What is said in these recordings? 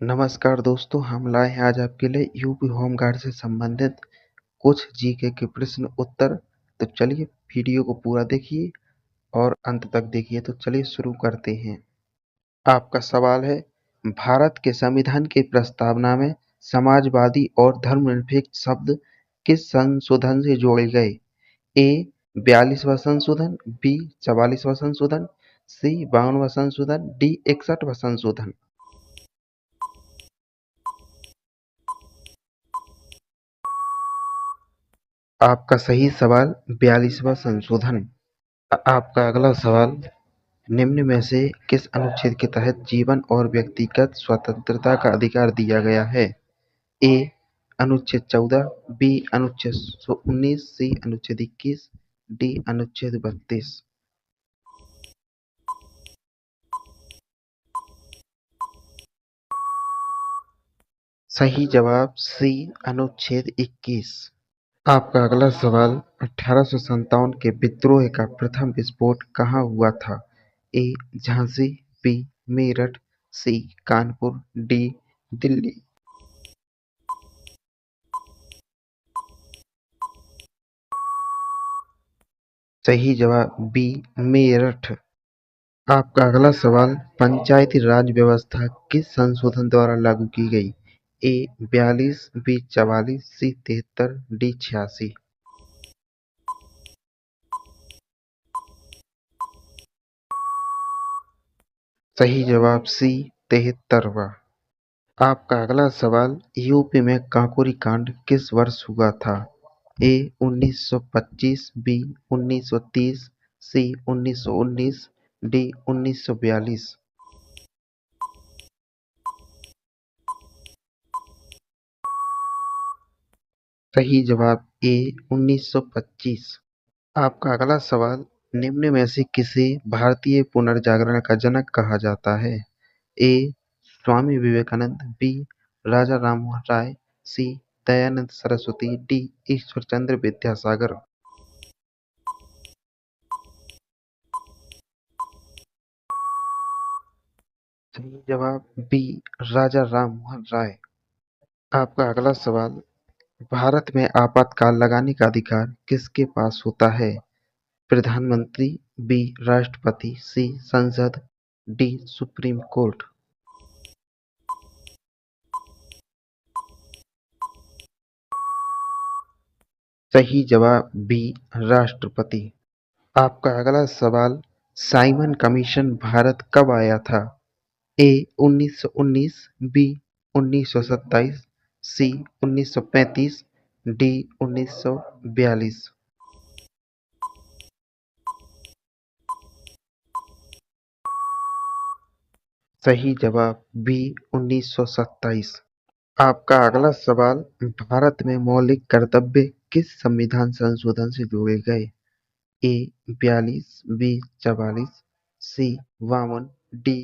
नमस्कार दोस्तों, हम लाए हैं आज आपके लिए यूपी होमगार्ड से संबंधित कुछ जीके के प्रश्न उत्तर। तो चलिए वीडियो को पूरा देखिए और अंत तक देखिए। तो चलिए शुरू करते हैं। आपका सवाल है, भारत के संविधान की प्रस्तावना में समाजवादी और धर्मनिरपेक्ष शब्द किस संशोधन से जोड़े गए? ए 42वां संशोधन, बी 44वां संशोधन, सी 52वां संशोधन, डी 61वां संशोधन। आपका सही सवाल 42वां संशोधन। आपका अगला सवाल, निम्न में से किस अनुच्छेद के तहत जीवन और व्यक्तिगत स्वतंत्रता का अधिकार दिया गया है? ए अनुच्छेद 14, बी अनुच्छेद 19, सी अनुच्छेद 21, डी अनुच्छेद 32। सही जवाब सी अनुच्छेद 21। आपका अगला सवाल, 1857 के विद्रोह का प्रथम विस्फोट कहाँ हुआ था? ए झांसी, बी मेरठ, सी कानपुर, डी दिल्ली। सही जवाब बी मेरठ। आपका अगला सवाल, पंचायती राज व्यवस्था किस संशोधन द्वारा लागू की गई? ए 42, बी 44, सी 73, डी 86। सही जवाब सी 73वां। आपका अगला सवाल, यूपी में काकोरी कांड किस वर्ष हुआ था? ए 1925, बी 1930, सी 1919, डी 1942। सही जवाब ए 1925। आपका अगला सवाल, निम्न में से किसे भारतीय पुनर्जागरण का जनक कहा जाता है? ए स्वामी विवेकानंद, बी राजा राममोहन राय, सी दयानंद सरस्वती, डी ईश्वरचंद्र विद्यासागर। सही जवाब बी राजा राममोहन राय। आपका अगला सवाल, भारत में आपातकाल लगाने का अधिकार किसके पास होता है? प्रधानमंत्री, बी राष्ट्रपति, सी संसद, डी सुप्रीम कोर्ट। सही जवाब बी राष्ट्रपति। आपका अगला सवाल, साइमन कमीशन भारत कब आया था? ए 1919, बी 1927, सी 1935, डी 1942। सही जवाब बी 1927। आपका अगला सवाल, भारत में मौलिक कर्तव्य किस संविधान संशोधन से जोड़े गए? ए 42, बी 44, सी 52, डी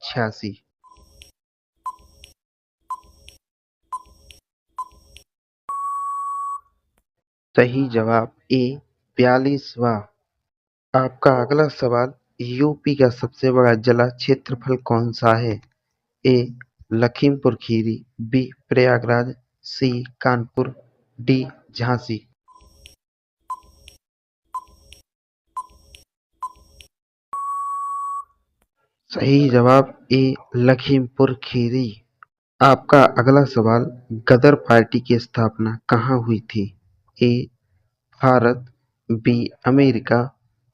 86। सही जवाब ए 42वां। आपका अगला सवाल, यूपी का सबसे बड़ा जला क्षेत्रफल कौन सा है? ए लखीमपुर खीरी, बी प्रयागराज, सी कानपुर, डी झांसी। सही जवाब ए लखीमपुर खीरी। आपका अगला सवाल, गदर पार्टी की स्थापना कहाँ हुई थी? A Bharat, B America,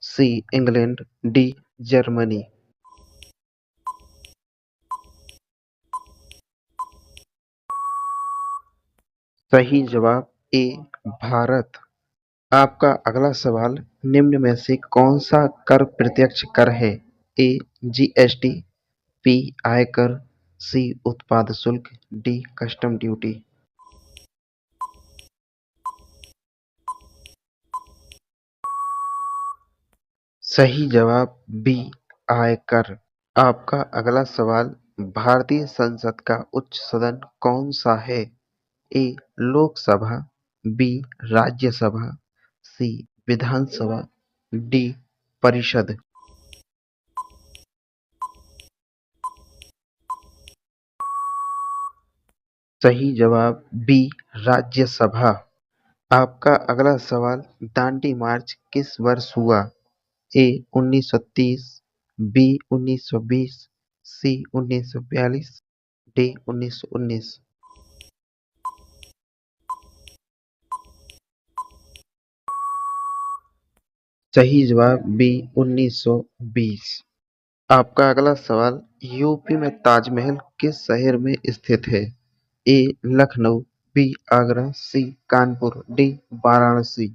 C England, D Germany. सही जवाब ए भारत। आपका अगला सवाल, निम्न में से कौन सा कर प्रत्यक्ष कर है? ए जीएसटी, बी आयकर, सी उत्पाद शुल्क, डी कस्टम ड्यूटी। सही जवाब बी आयकर। आपका अगला सवाल, भारतीय संसद का उच्च सदन कौन सा है? ए लोकसभा, बी राज्यसभा, सी विधानसभा, डी परिषद। सही जवाब बी राज्यसभा। आपका अगला सवाल, दांडी मार्च किस वर्ष हुआ? ए 1930, बी 1920, सी 1942, डी 1919। सही जवाब बी 1920। आपका अगला सवाल, यूपी में ताजमहल किस शहर में स्थित है? ए लखनऊ, बी आगरा, सी कानपुर, डी वाराणसी।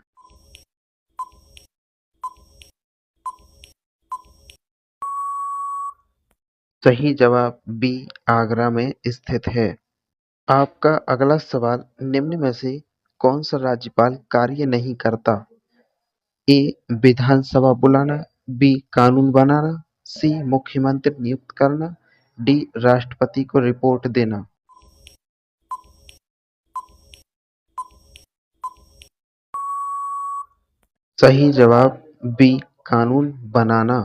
सही जवाब बी आगरा में स्थित है। आपका अगला सवाल, निम्न में से कौन सा राज्यपाल कार्य नहीं करता? ए विधानसभा बुलाना, बी कानून बनाना, सी मुख्यमंत्री नियुक्त करना, डी राष्ट्रपति को रिपोर्ट देना। सही जवाब बी कानून बनाना।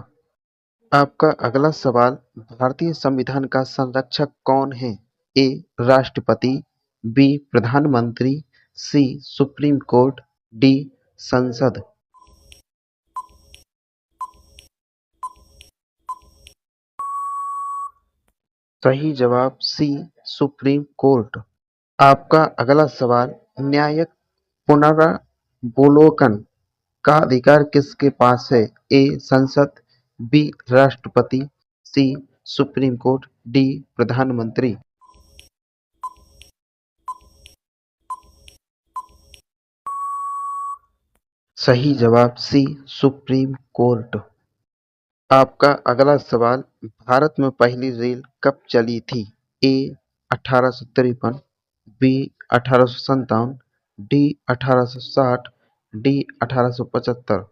आपका अगला सवाल, भारतीय संविधान का संरक्षक कौन है? ए राष्ट्रपति, बी प्रधानमंत्री, सी सुप्रीम कोर्ट, डी संसद। सही जवाब सी सुप्रीम कोर्ट। आपका अगला सवाल, न्यायिक पुनरावलोकन का अधिकार किसके पास है? ए संसद, बी राष्ट्रपति, सी सुप्रीम कोर्ट, डी प्रधानमंत्री। सही जवाब सी सुप्रीम कोर्ट। आपका अगला सवाल, भारत में पहली रेल कब चली थी? ए 1853, बी 1857, डी 1860, डी 1875।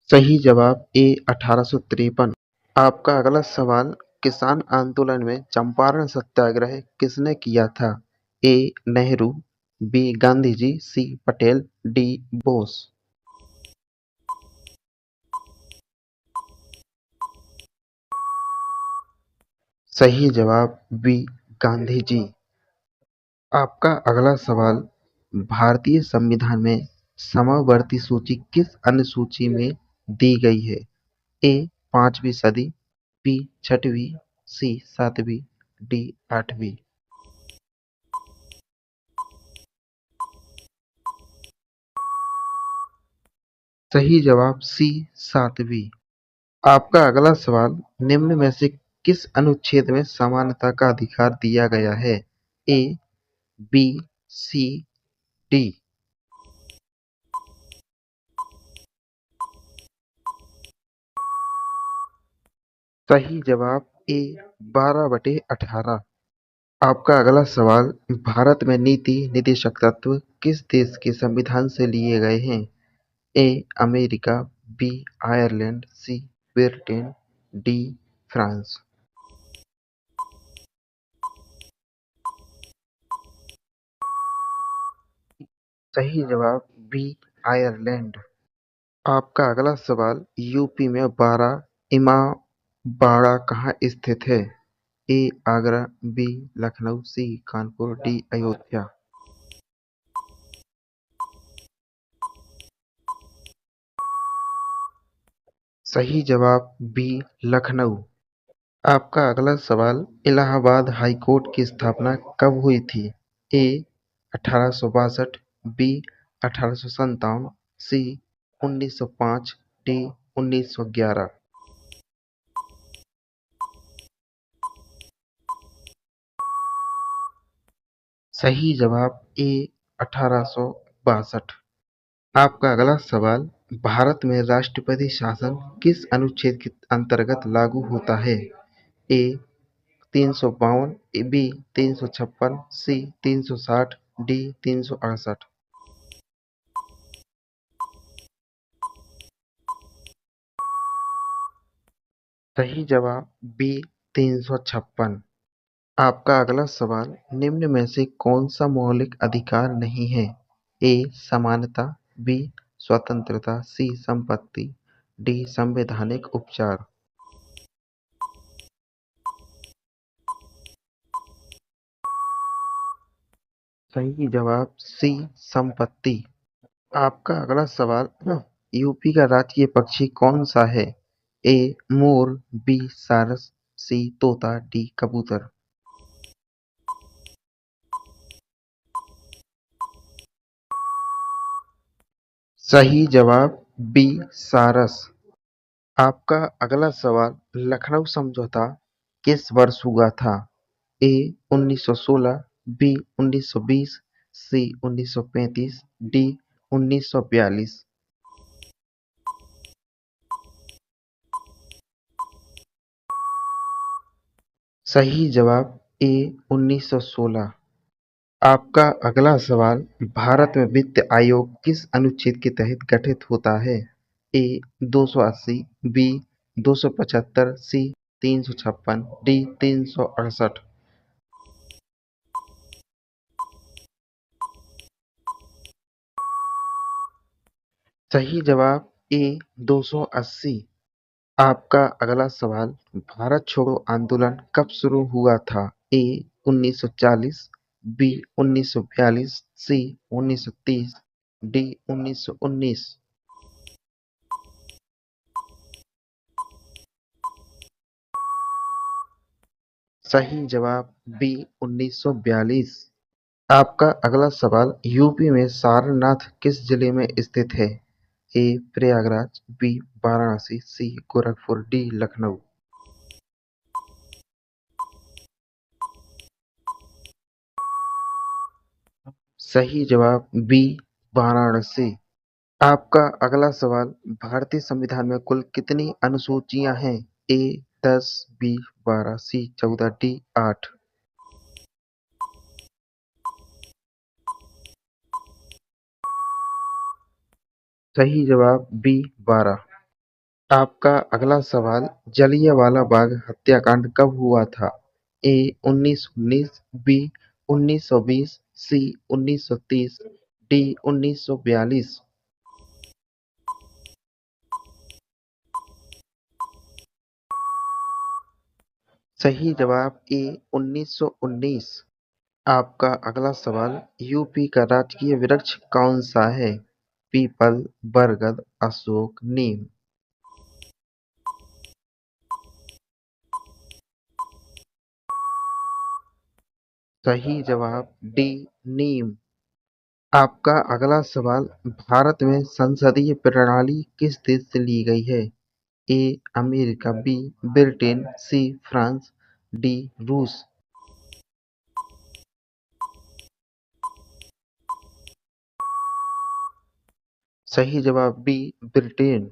सही जवाब ए 1853। आपका अगला सवाल, किसान आंदोलन में चंपारण सत्याग्रह किसने किया था? ए नेहरू, बी गांधी जी, सी पटेल, डी बोस। सही जवाब बी गांधी जी। आपका अगला सवाल, भारतीय संविधान में समवर्ती सूची किस अनुसूची में दी गई है? ए पांचवी सदी, बी छठवीं, सी सातवीं, डी आठवीं। सही जवाब सी सातवीं। आपका अगला सवाल, निम्न में से किस अनुच्छेद में समानता का अधिकार दिया गया है? A B C D. सही जवाब ए 12/18। आपका अगला सवाल, भारत में नीति निदेशक तत्व किस देश के संविधान से लिए गए हैं? A America, B Ireland, C Britain, D France. सही जवाब बी आयरलैंड। आपका अगला सवाल, यूपी में बारह इमामबाड़ा कहाँ स्थित है? ए आगरा, बी लखनऊ, सी कानपुर, डी अयोध्या। सही जवाब बी लखनऊ। आपका अगला सवाल, इलाहाबाद हाई कोर्ट की स्थापना कब हुई थी? ए 1862, बी 1857, सी 1905, डी 1911। सही जवाब ए 1862। आपका अगला सवाल, भारत में राष्ट्रपति शासन किस अनुच्छेद के अंतर्गत लागू होता है? ए 352, बी 356, सी 360, डी 368। सही जवाब बी 356। आपका अगला सवाल, निम्न में से कौन सा मौलिक अधिकार नहीं है? ए समानता, बी स्वतंत्रता, सी संपत्ति, डी संवैधानिक उपचार। सही जवाब सी संपत्ति। आपका अगला सवाल यूपी का राजकीय पक्षी कौन सा है? ए मोर, बी सारस, सी तोता, डी कबूतर। सही जवाब बी सारस। आपका अगला सवाल लखनऊ समझौता किस वर्ष हुआ था? ए 1916, बी 1920, सी 1935, डी 1942। सही जवाब ए 1916। आपका अगला सवाल भारत में वित्त आयोग किस अनुच्छेद के तहत गठित होता है? ए 280, बी 275, सी 356, डी 368। सही जवाब ए 280। आपका अगला सवाल भारत छोड़ो आंदोलन कब शुरू हुआ था? ए 1940, बी 1942, सी 1930, डी 1919। सही जवाब बी 1942। आपका अगला सवाल यूपी में सारनाथ किस जिले में स्थित है? ए प्रयागराज, बी वाराणसी, सी गोरखपुर, डी लखनऊ। सही जवाब बी वाराणसी। आपका अगला सवाल भारतीय संविधान में कुल कितनी अनुसूचियां हैं? ए 10, बी 12, सी 14, डी 8। सही जवाब बी 12। आपका अगला सवाल जलियांवाला बाग हत्याकांड कब हुआ था? ए 1919, बी 1920, सी 1930, डी 1942। सही जवाब ए 1919। आपका अगला सवाल यूपी का राजकीय वृक्ष कौन सा है? पीपल, बरगद, अशोक, नीम। सही जवाब डी नीम। आपका अगला सवाल भारत में संसदीय प्रणाली किस देश से ली गई है? A America, B Britain, C France, D रूस। सही जवाब बी ब्रिटेन।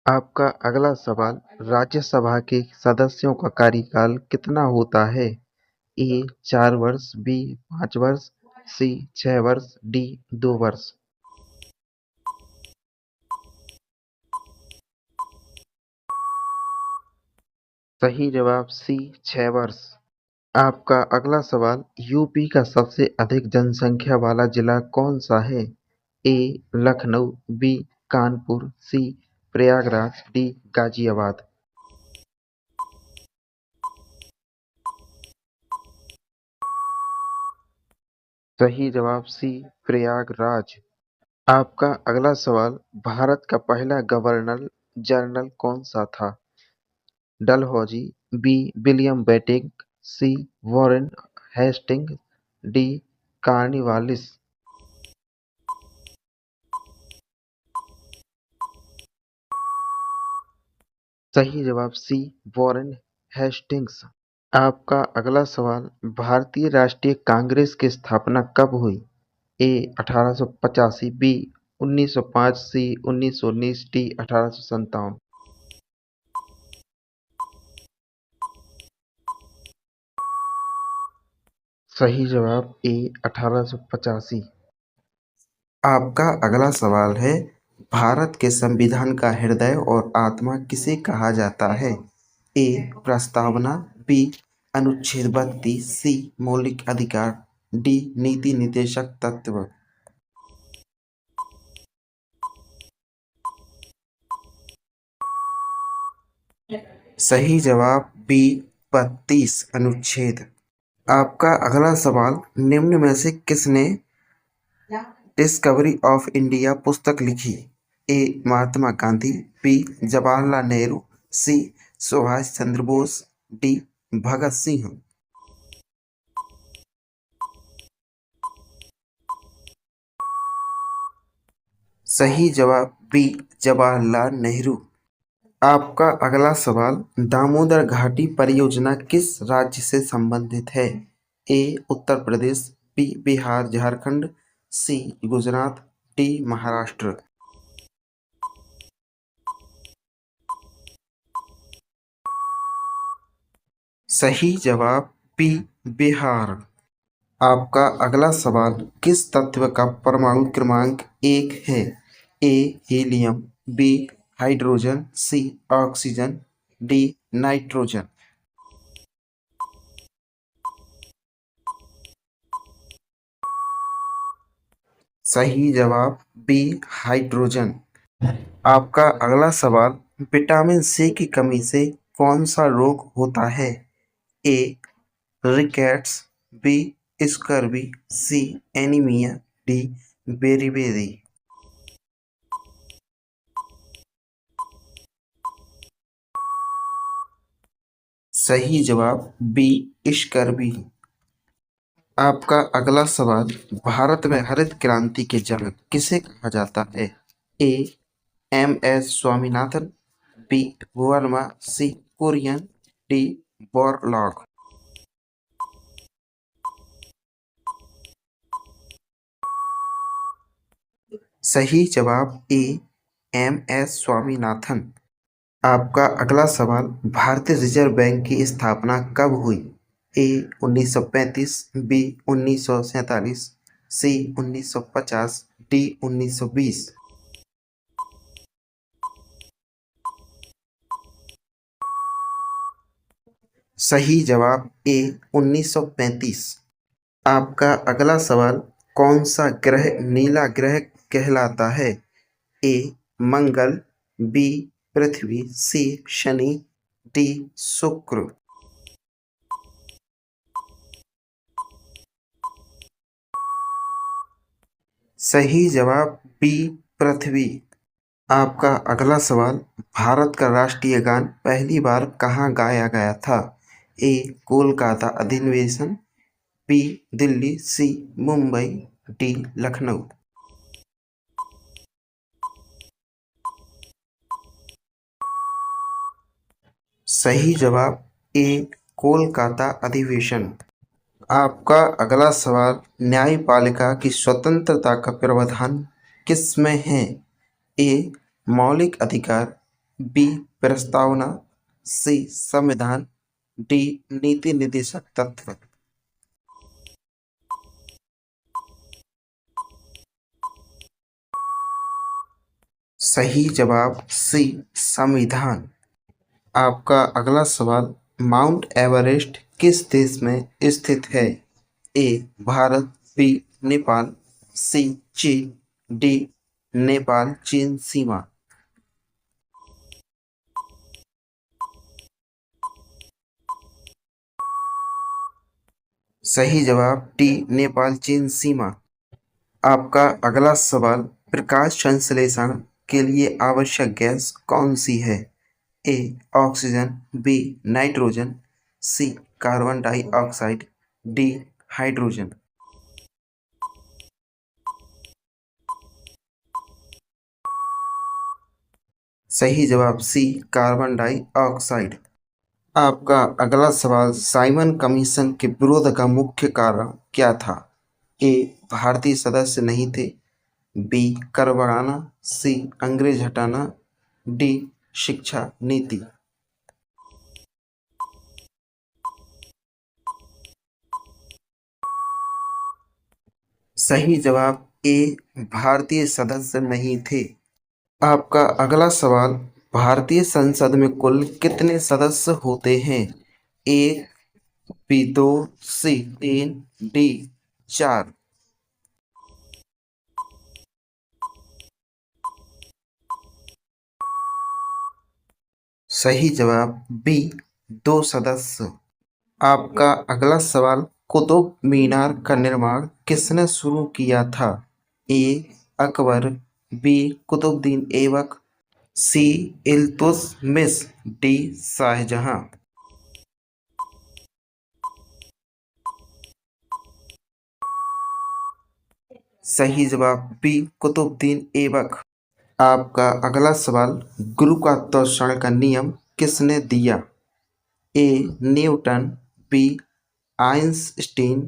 आपका अगला सवाल राज्यसभा के सदस्यों का कार्यकाल कितना होता है? ए 4 वर्ष, बी 5 वर्ष, सी 6 वर्ष, डी 2 वर्ष। सही जवाब सी 6 वर्ष। आपका अगला सवाल यूपी का सबसे अधिक जनसंख्या वाला जिला कौन सा है? ए लखनऊ, बी कानपुर, सी प्रयागराज, डी गाजियाबाद। सही जवाब सी प्रयागराज। आपका अगला सवाल भारत का पहला गवर्नर जनरल कौन सा था? डलहौजी, बी विलियम बेंटिक, सी वॉरेन हेस्टिंग्स, डी कार्नवालिस। सही जवाब सी वॉरेन हेस्टिंग्स। आपका अगला सवाल भारतीय राष्ट्रीय कांग्रेस की स्थापना कब हुई? ए 1885, बी 1905, सी 1919, डी 1857। सही जवाब ए 1885। आपका अगला सवाल है भारत के संविधान का हृदय और आत्मा किसे कहा जाता है? ए प्रस्तावना, बी अनुच्छेद 32, सी मौलिक अधिकार, डी नीति निर्देशक तत्व। सही जवाब बी 32 अनुच्छेद। आपका अगला सवाल, निम्न में से किसने डिस्कवरी ऑफ इंडिया पुस्तक लिखी? ए महात्मा गांधी, बी जवाहरलाल नेहरू, सी सुभाष चंद्र बोस, डी भगत सिंह। सही जवाब बी जवाहरलाल नेहरू। आपका अगला सवाल, दामोदर घाटी परियोजना किस राज्य से संबंधित है? ए उत्तर प्रदेश, बी बिहार झारखंड, सी गुजरात, डी महाराष्ट्र। सही जवाब बी बिहार। आपका अगला सवाल, किस तत्व का परमाणु क्रमांक 1 है? ए हीलियम, बी हाइड्रोजन, सी ऑक्सीजन, डी नाइट्रोजन। सही जवाब बी हाइड्रोजन। आपका अगला सवाल, विटामिन सी की कमी से कौन सा रोग होता है? ए रिकेट्स, बी स्कर्वी, सी एनीमिया, डी बेरीबेरी। सही जवाब बी स्कर्वी। आपका अगला सवाल, भारत में हरित क्रांति के जनक किसे कहा जाता है? A M S Swaminathan, B Verma, C Kurien, D Borlaug. सही जवाब ए एम एस स्वामीनाथन। आपका अगला सवाल, भारतीय रिजर्व बैंक की स्थापना कब हुई? ए 1935, बी 1947, सी 1950, डी 1920। सही जवाब ए 1935। आपका अगला सवाल, कौन सा ग्रह नीला ग्रह कहलाता है? ए मंगल, बी पृथ्वी, सी शनि, डी शुक्र। सही जवाब बी पृथ्वी। आपका अगला सवाल, भारत का राष्ट्रीय गान पहली बार कहाँ गाया गया था? ए कोलकाता अधिवेशन, बी दिल्ली, सी मुंबई, डी लखनऊ। सही जवाब ए कोलकाता अधिवेशन। आपका अगला सवाल, न्यायपालिका की स्वतंत्रता का प्रावधान किसमें है? ए मौलिक अधिकार, बी प्रस्तावना, सी संविधान, डी नीति निर्देशक तत्व। सही जवाब सी संविधान। आपका अगला सवाल, माउंट एवरेस्ट किस देश में स्थित है? ए भारत, बी नेपाल, सी चीन, डी नेपाल चीन सीमा। सही जवाब डी नेपाल चीन सीमा। आपका अगला सवाल, प्रकाश संश्लेषण के लिए आवश्यक गैस कौन सी है? A oxygen, B nitrogen, C carbon dioxide, D hydrogen. सही जवाब सी कार्बन डाइऑक्साइड। आपका अगला सवाल, साइमन कमीशन के विरोध का मुख्य कारण क्या था? ए भारतीय सदस्य नहीं थे, बी कर बढ़ाना, सी अंग्रेज हटाना, डी शिक्षा नीति। सही जवाब ए भारतीय सदस्य नहीं थे। आपका अगला सवाल, भारतीय संसद में कुल कितने सदस्य होते हैं? A B 2, C 3, D 4। सही जवाब बी 2 सदस्य। आपका अगला सवाल, कुतुब मीनार का निर्माण किसने शुरू किया था? ए अकबर, बी कुतुबुद्दीन ऐबक, सी इल्तुतमिश, डी शाहजहां। सही जवाब बी कुतुबुद्दीन ऐबक। आपका अगला सवाल, गुरुत्वाकर्षण का नियम किसने दिया? A Newton, B Einstein,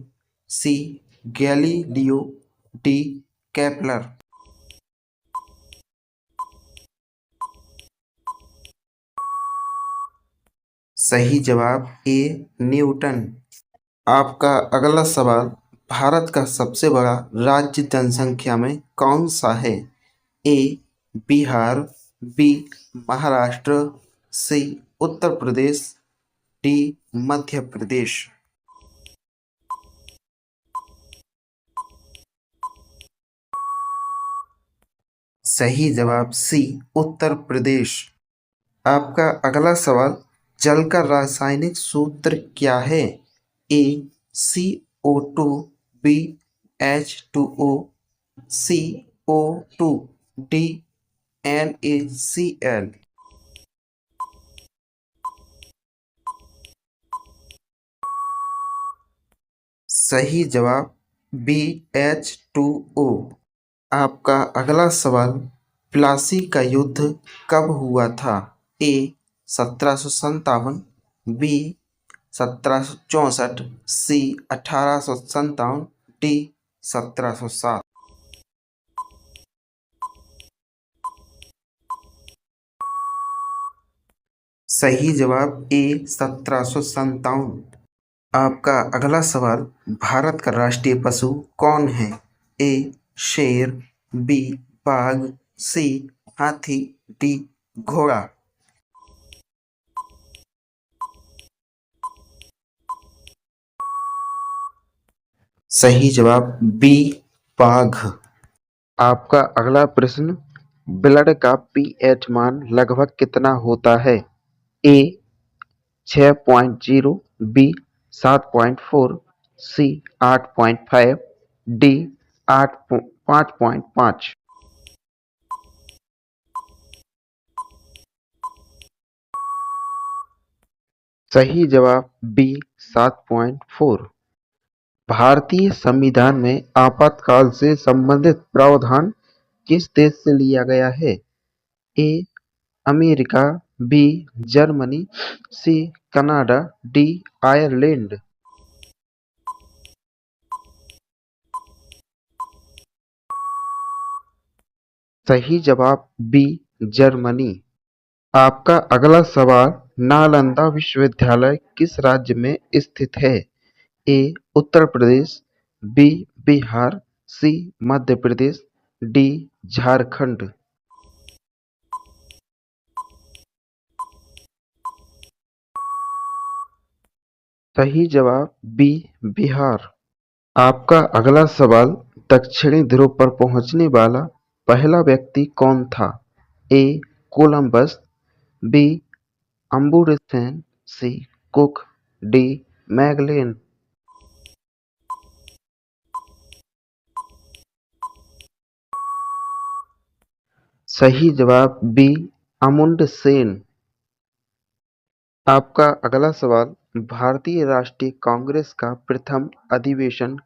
C Galileo, D Kepler. सही जवाब ए न्यूटन। आपका अगला सवाल, भारत का सबसे बड़ा राज्य जनसंख्या में कौन सा है? ए बिहार, बी महाराष्ट्र, सी उत्तर प्रदेश, डी मध्य प्रदेश। सही जवाब सी उत्तर प्रदेश। आपका अगला सवाल, जल का रासायनिक सूत्र क्या है? ए CO2, बी H2O, सी O2, डी NaCl। सही जवाब बी H2O। आपका अगला सवाल, प्लासी का युद्ध कब हुआ था? ए 1757, बी 1764, सी 1857, डी 1707। सही जवाब ए 1757। आपका अगला सवाल, भारत का राष्ट्रीय पशु कौन है? ए शेर, बी बाघ, सी हाथी, डी घोड़ा। सही जवाब बी बाघ। आपका अगला प्रश्न, ब्लड का पीएच मान लगभग कितना होता है? ए 6.0, बी 7.4, सी 8.5, डी 5.5। सही जवाब बी 7.4। भारतीय संविधान में आपातकाल से संबंधित प्रावधान किस देश से लिया गया है? A America, B Germany, C Canada, D Ireland. सही जवाब बी जर्मनी। आपका अगला सवाल, नालंदा विश्वविद्यालय किस राज्य में स्थित है? ए उत्तर प्रदेश, बी बिहार, सी मध्य प्रदेश, डी झारखंड। सही जवाब बी बिहार। आपका अगला सवाल, दक्षिणी ध्रुव पर पहुंचने वाला पहला व्यक्ति कौन था? ए कोलंबस, बी अम्बुरसेन, सी कुक, डी मैगलेन। सही जवाब बी अमुंडसेन। आपका अगला सवाल, भारतीय राष्ट्रीय कांग्रेस का प्रथम अधिवेशन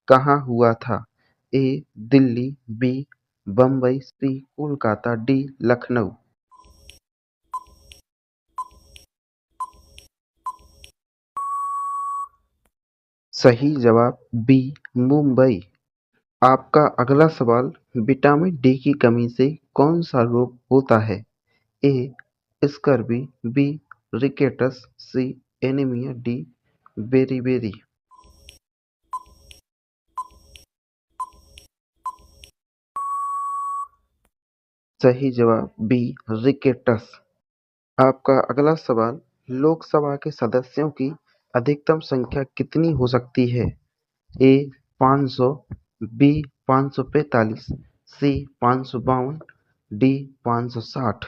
कहाँ हुआ था? ए दिल्ली, बी बम्बई, सी कोलकाता, डी लखनऊ। सही जवाब बी मुंबई। आपका अगला सवाल, विटामिन डी की कमी से कौन सा रोग होता है? ए स्कर्वी, बी रिकेटस, सी एनीमिया, डी बेरीबेरी। सही जवाब बी रिकेटस। आपका अगला सवाल, लोकसभा के सदस्यों की अधिकतम संख्या कितनी हो सकती है? ए 500, बी 545, सी 552, डी 560।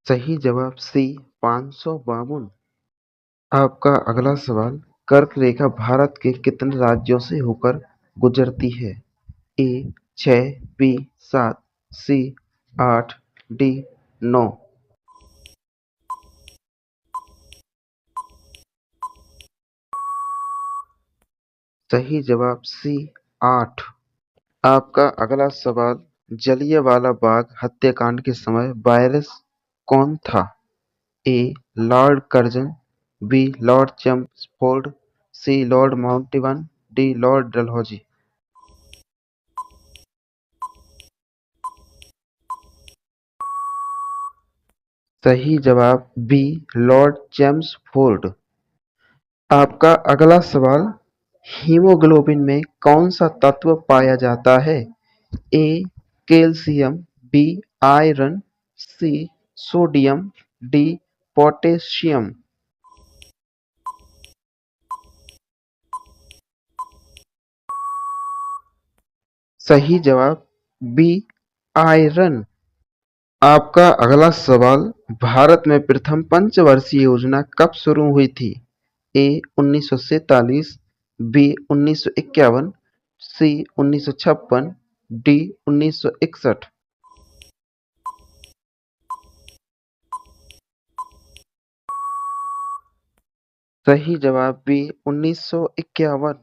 सही जवाब सी 552। आपका अगला सवाल, कर्क रेखा भारत के कितने राज्यों से होकर गुजरती है? ए 6, बी 7, सी 8, डी 9। सही जवाब सी 8। आपका अगला सवाल, जलियांवाला बाग हत्याकांड के समय वायरस कौन था? A lord Curzon, B lord Chelmsford, C lord Mountbatten, D lord Dalhousie. सही जवाब बी लॉर्ड चेम्सफोर्ड। आपका अगला सवाल, हीमोग्लोबिन में कौन सा तत्व पाया जाता है? A calcium, B iron, C sodium, D potassium. सही जवाब बी आयरन। आपका अगला सवाल, भारत में प्रथम पंचवर्षीय योजना कब शुरू हुई थी? ए 1947, बी 1951, सी 1956, डी 1961। सही जवाब बी 1951।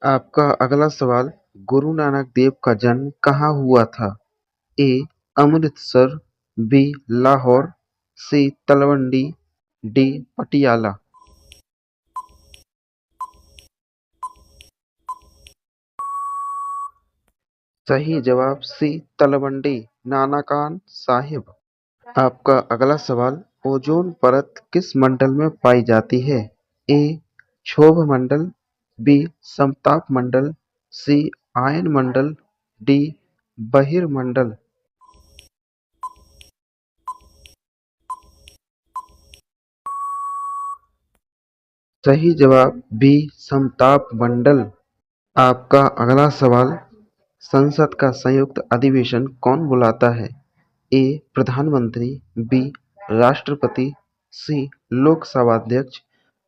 आपका अगला सवाल, गुरु नानक देव का जन्म कहाँ हुआ था? ए अमृतसर, बी लाहौर, सी तलवंडी, डी पटियाला। सही जवाब सी तलवंडी नानाकान साहिब। आपका अगला सवाल, ओजोन परत किस मंडल में पाई जाती है? ए क्षोभ मंडल, बी समताप मंडल, सी आयन मंडल, डी बहिर्मंडल। सही जवाब बी समताप मंडल। आपका अगला सवाल, संसद का संयुक्त अधिवेशन कौन बुलाता है? ए प्रधानमंत्री, बी राष्ट्रपति, सी लोकसभा अध्यक्ष,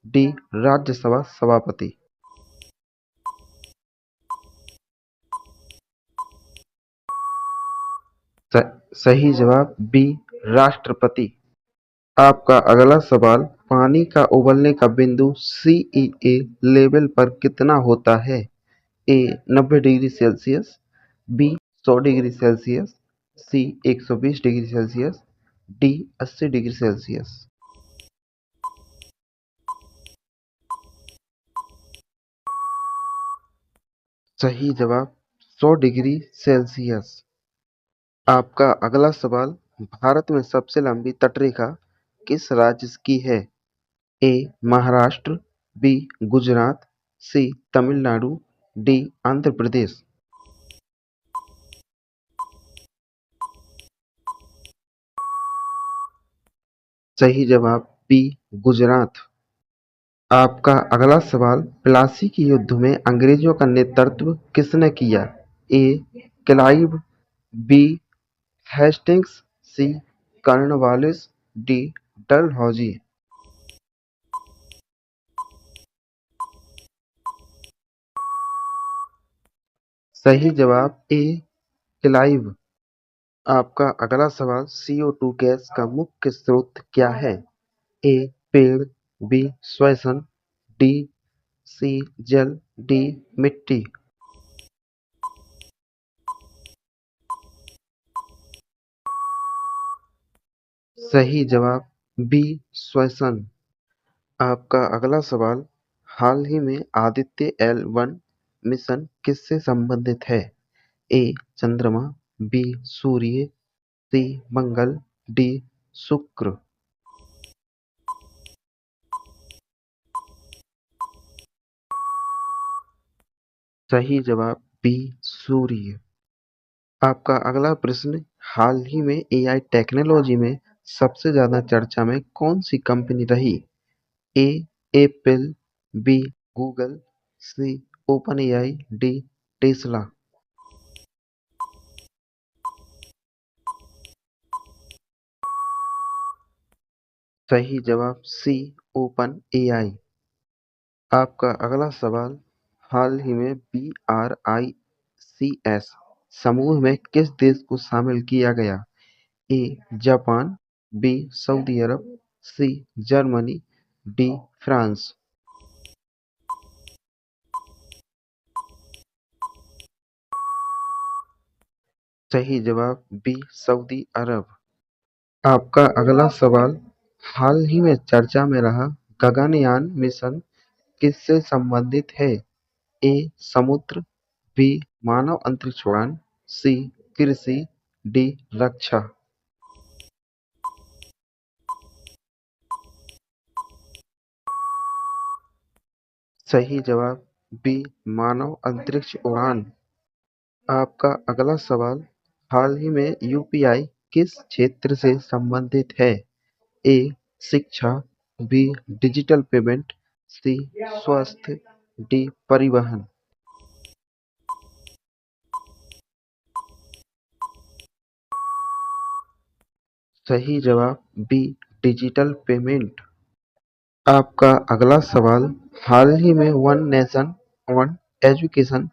डी राज्यसभा सभापति। सही जवाब बी राष्ट्रपति। आपका अगला सवाल, पानी का उबलने का बिंदु सीईए लेवल पर कितना होता है? A 90 degree Celsius, B 100 degree Celsius, C 120 degree Celsius, D 80 degree Celsius. सही जवाब 100 डिग्री सेल्सियस। आपका अगला सवाल, भारत में सबसे लंबी तटरेखा किस राज्य की है? ए महाराष्ट्र, बी गुजरात, सी तमिलनाडु, डी आंध्र प्रदेश। सही जवाब बी गुजरात। आपका अगला सवाल, प्लासी के युद्ध में अंग्रेजों का नेतृत्व किसने किया? ए क्लाइव, बी हेस्टिंग्स, सी कॉर्नवालिस, डी डलहौजी। सही जवाब ए क्लाइव। आपका अगला सवाल, CO2 गैस का मुख्य स्रोत क्या है? ए पेड़, बी श्वसन, डी सी जल, डी मिट्टी। सही जवाब बी श्वसन। आपका अगला सवाल, हाल ही में आदित्य L1 मिशन किससे संबंधित है? ए चंद्रमा, बी सूर्य, सी मंगल, डी शुक्र। सही जवाब बी सूर्य। आपका अगला प्रश्न, हाल ही में एआई टेक्नोलॉजी में सबसे ज्यादा चर्चा में कौन सी कंपनी रही? ए एप्पल, बी गूगल, सी ओपन एआई, डी टेस्ला। सही जवाब सी, ओपन एआई। आपका अगला सवाल, हाल ही में BRICS समूह में किस देश को शामिल किया गया? ए जापान, बी सऊदी अरब, सी जर्मनी, डी फ्रांस। सही जवाब बी सऊदी अरब। आपका अगला सवाल, हाल ही में चर्चा में रहा गगनयान मिशन किससे संबंधित है? ए समुद्र, बी मानव अंतरिक्ष उड़ान, सी कृषि, डी रक्षा। सही जवाब बी मानव अंतरिक्ष उड़ान। आपका अगला सवाल, हाल ही में यूपीआई किस क्षेत्र से संबंधित है? ए शिक्षा, बी डिजिटल पेमेंट, सी स्वास्थ्य, डी परिवहन। सही जवाब बी डिजिटल पेमेंट। आपका अगला सवाल, हाल ही में वन नेशन वन एजुकेशन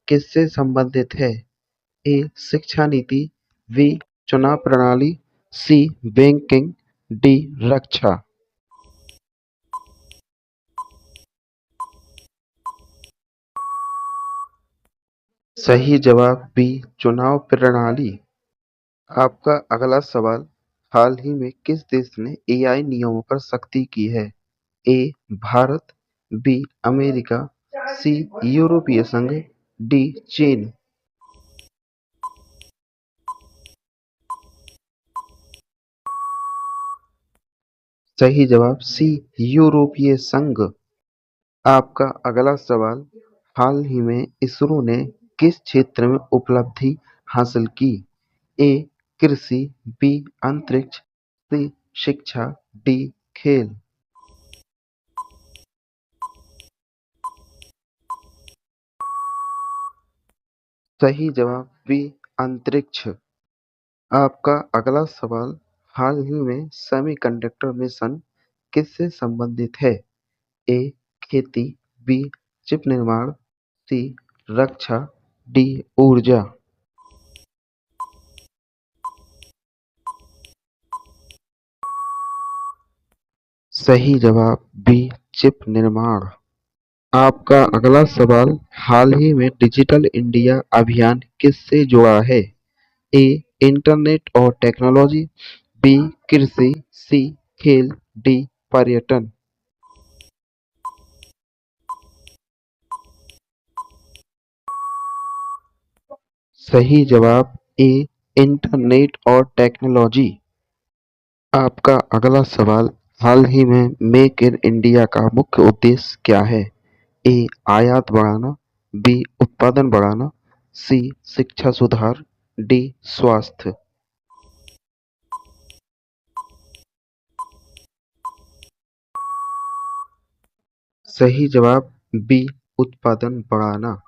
किससे संबंधित है? ए शिक्षा नीति, बी चुनाव प्रणाली, सी बैंकिंग, डी रक्षा। सही जवाब बी चुनाव प्रणाली। आपका अगला सवाल, हाल ही में किस देश ने एआई नियमों पर सख्ती की है? ए भारत, बी अमेरिका, सी यूरोपीय संघ, डी चीन। सही जवाब सी यूरोपीय संघ। आपका अगला सवाल, हाल ही में इसरो ने किस क्षेत्र में उपलब्धि हासिल की? ए कृषि, बी अंतरिक्ष, सी शिक्षा, डी खेल। सही जवाब बी अंतरिक्ष। आपका अगला सवाल, हाल ही में सेमीकंडक्टर मिशन किससे संबंधित है? ए खेती, बी चिप निर्माण, सी रक्षा, डी ऊर्जा। सही जवाब बी चिप निर्माण। आपका अगला सवाल, हाल ही में डिजिटल इंडिया अभियान किससे जुड़ा है? ए इंटरनेट और टेक्नोलॉजी, बी कृषि, सी खेल, डी पर्यटन। सही जवाब ए इंटरनेट और टेक्नोलॉजी। आपका अगला सवाल, हाल ही में मेक इन इंडिया का मुख्य उद्देश्य क्या है? ए आयात बढ़ाना, बी उत्पादन बढ़ाना, सी शिक्षा सुधार, डी स्वास्थ्य। सही जवाब बी उत्पादन बढ़ाना।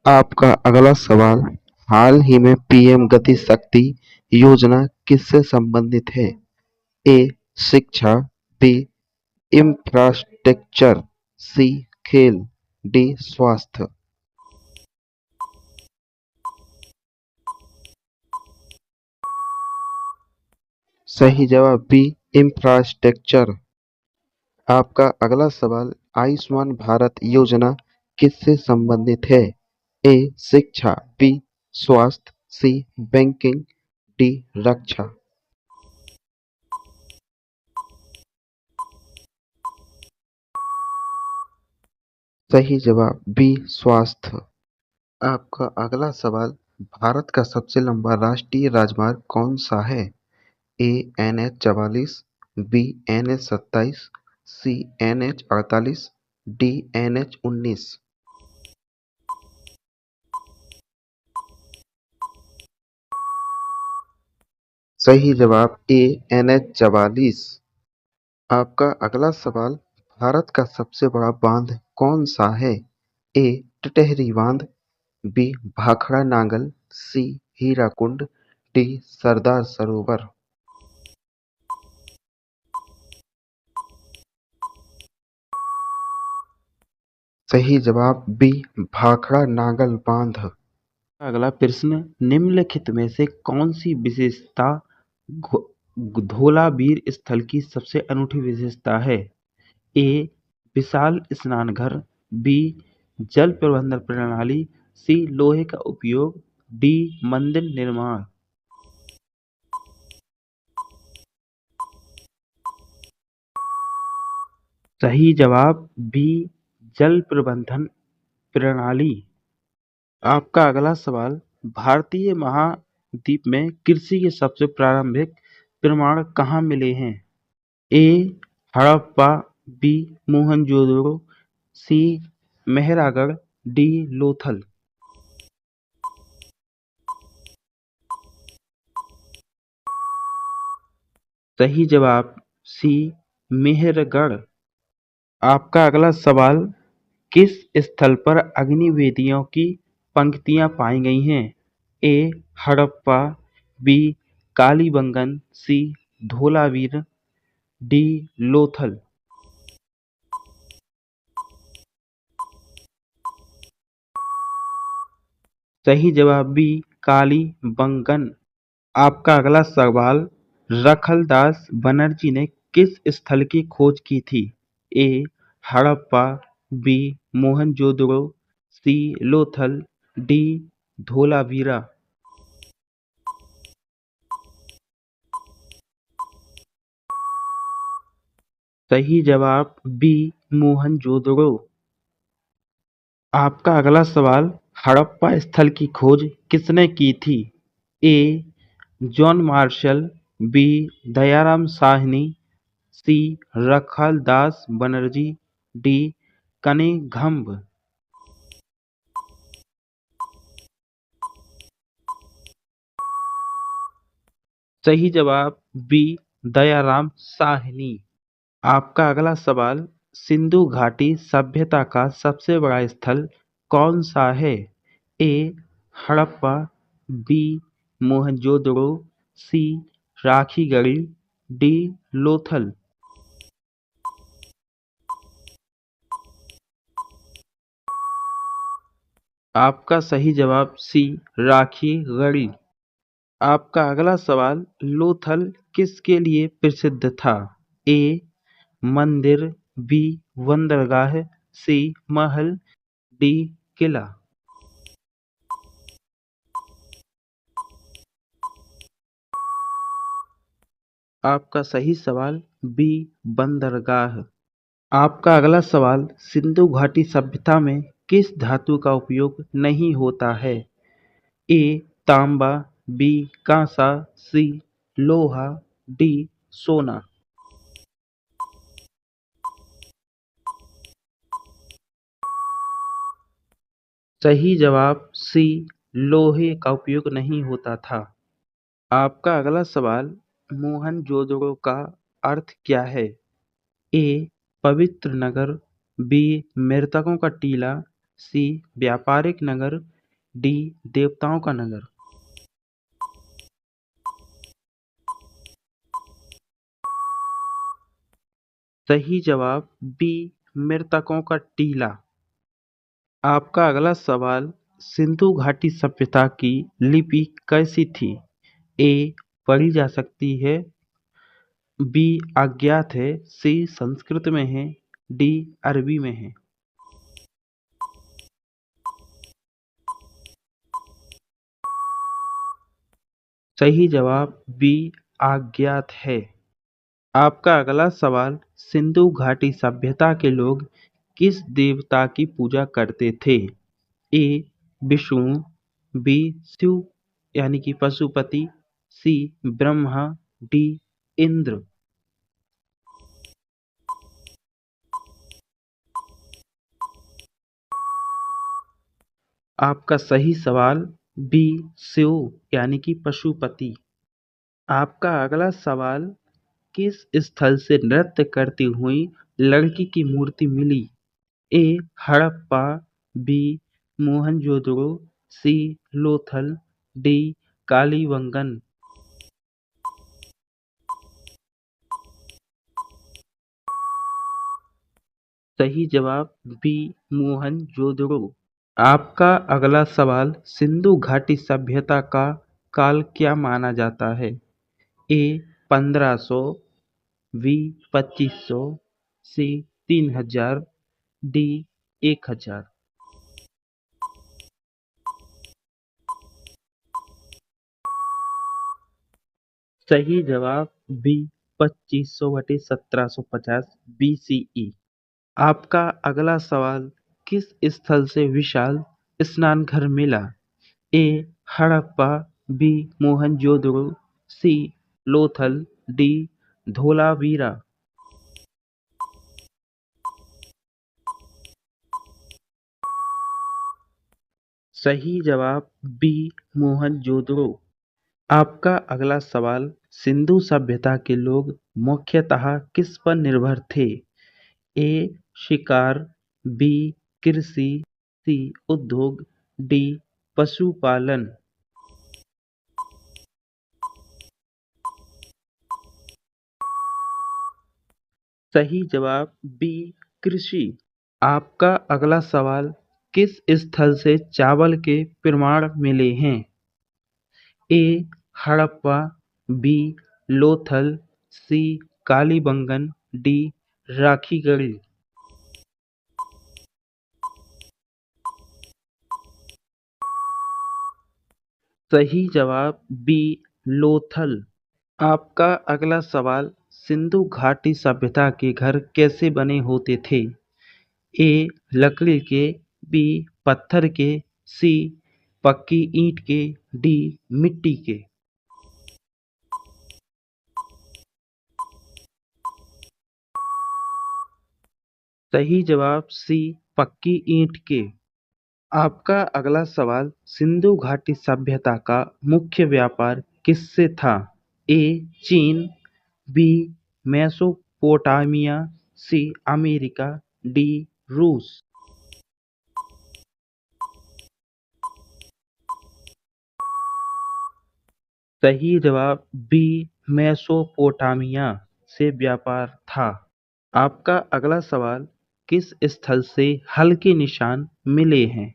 आपका अगला सवाल, हाल ही में पीएम गति शक्ति योजना किससे संबंधित है? ए शिक्षा, बी इंफ्रास्ट्रक्चर, सी खेल, डी स्वास्थ्य। सही जवाब बी इंफ्रास्ट्रक्चर। आपका अगला सवाल, आयुष्मान भारत योजना किससे संबंधित है? ए शिक्षा, बी स्वास्थ्य, सी बैंकिंग, डी रक्षा। सही जवाब बी स्वास्थ्य। आपका अगला सवाल, भारत का सबसे लंबा राष्ट्रीय राजमार्ग कौन सा है? ए NH-44, बी NH-27, सी NH-48, डी NH-19। सही जवाब ए NH-44। आपका अगला सवाल, भारत का सबसे बड़ा बांध कौन सा है? ए टिटहरी बांध, बी भाखड़ा नांगल, सी हीराकुंड, डी सरदार सरोवर। सही जवाब बी भाखड़ा नागल बांध। अगला प्रश्न, निम्नलिखित में से कौन सी विशेषता धोलावीर स्थल की सबसे अनूठी विशेषता है? ए विशाल स्नानघर, बी जल प्रबंधन प्रणाली, सी लोहे का उपयोग, डी मंदिर निर्माण। सही जवाब बी जल प्रबंधन प्रणाली। आपका अगला सवाल, भारतीय महाद्वीप में कृषि के सबसे प्रारंभिक प्रमाण कहाँ मिले हैं? ए हड़प्पा, बी मोहनजोदड़ो, सी मेहरागढ़, डी लोथल। सही जवाब सी मेहरगढ़। आपका अगला सवाल, किस स्थल पर अग्निवेदियों की पंक्तियां पाई गई हैं? ए हड़प्पा, बी कालीबंगन, सी धोलावीर, डी लोथल। सही जवाब बी कालीबंगन। आपका अगला सवाल, रखलदास बनर्जी ने किस स्थल की खोज की थी? ए हड़प्पा, बी मोहनजोदड़ो, सी लोथल, डी धोलावीरा। सही जवाब बी मोहनजोदड़ो। आपका अगला सवाल, हड़प्पा स्थल की खोज किसने की थी? A John Marshall, B Dayaram Sahni, C Rakhaldas Banerjee, D Cunningham. सही जवाब बी दयाराम साहनी। आपका अगला सवाल, सिंधु घाटी सभ्यता का सबसे बड़ा स्थल कौन सा है? ए हड़प्पा, बी मोहनजोदड़ो, सी राखीगढ़ी, डी लोथल। आपका सही जवाब सी राखीगढ़ी। आपका अगला सवाल, लोथल किसके लिए प्रसिद्ध था? ए मंदिर, बी बंदरगाह, सी महल, डी किला। आपका सही सवाल बी बंदरगाह। आपका अगला सवाल, सिंधु घाटी सभ्यता में किस धातु का उपयोग नहीं होता है? ए तांबा, बी कांसा, सी लोहा, डी सोना। सही जवाब सी लोहे का उपयोग नहीं होता था। आपका अगला सवाल, मोहनजोदड़ो का अर्थ क्या है? ए पवित्र नगर, बी मृतकों का टीला, सी व्यापारिक नगर, डी देवताओं का नगर। सही जवाब बी मृतकों का टीला। आपका अगला सवाल, सिंधु घाटी सभ्यता की लिपि कैसी थी? ए पढ़ी जा सकती है, बी अज्ञात है, सी संस्कृत में है, डी अरबी में है। सही जवाब बी अज्ञात है। आपका अगला सवाल, सिंधु घाटी सभ्यता के लोग किस देवता की पूजा करते थे? ए विष्णु, बी शिव यानी कि पशुपति, सी ब्रह्मा, डी इंद्र। आपका सही सवाल बी शिव यानी कि पशुपति। आपका अगला सवाल, किस स्थल से नृत्य करती हुई लड़की की मूर्ति मिली? ए हड़प्पा, बी मोहनजोदड़ो, सी लोथल, डी कालीबंगन। सही जवाब बी मोहनजोदड़ो। आपका अगला सवाल सिंधु घाटी सभ्यता का काल क्या माना जाता है? ए 1500, बी 2500, सी 3000, डी 1000। सही जवाब बी 2500 बटे 1750 BCE। आपका अगला सवाल किस स्थल से विशाल स्नानघर मिला? ए हड़प्पा, बी मोहनजोदड़ो, सी लोथल, डी धोलावीरा। सही जवाब बी मोहनजोदड़ो। आपका अगला सवाल सिंधु सभ्यता के लोग मुख्यतः किस पर निर्भर थे? ए शिकार, बी कृषि, सी उद्योग, डी पशुपालन। सही जवाब बी कृषि। आपका अगला सवाल किस स्थल से चावल के प्रमाण मिले हैं? ए हड़प्पा, बी लोथल, सी कालीबंगन, डी राखीगढ़ी। सही जवाब बी लोथल। आपका अगला सवाल सिंधु घाटी सभ्यता के घर कैसे बने होते थे? ए लकड़ी के, बी पत्थर के, सी पक्की ईंट के, डी मिट्टी के। सही जवाब सी पक्की ईंट के। आपका अगला सवाल सिंधु घाटी सभ्यता का मुख्य व्यापार किससे था? ए चीन, B Mesopotamia, C America, D रूस। सही जवाब बी मेसोपोटामिया से व्यापार था। आपका अगला सवाल किस स्थल से हल के निशान मिले हैं?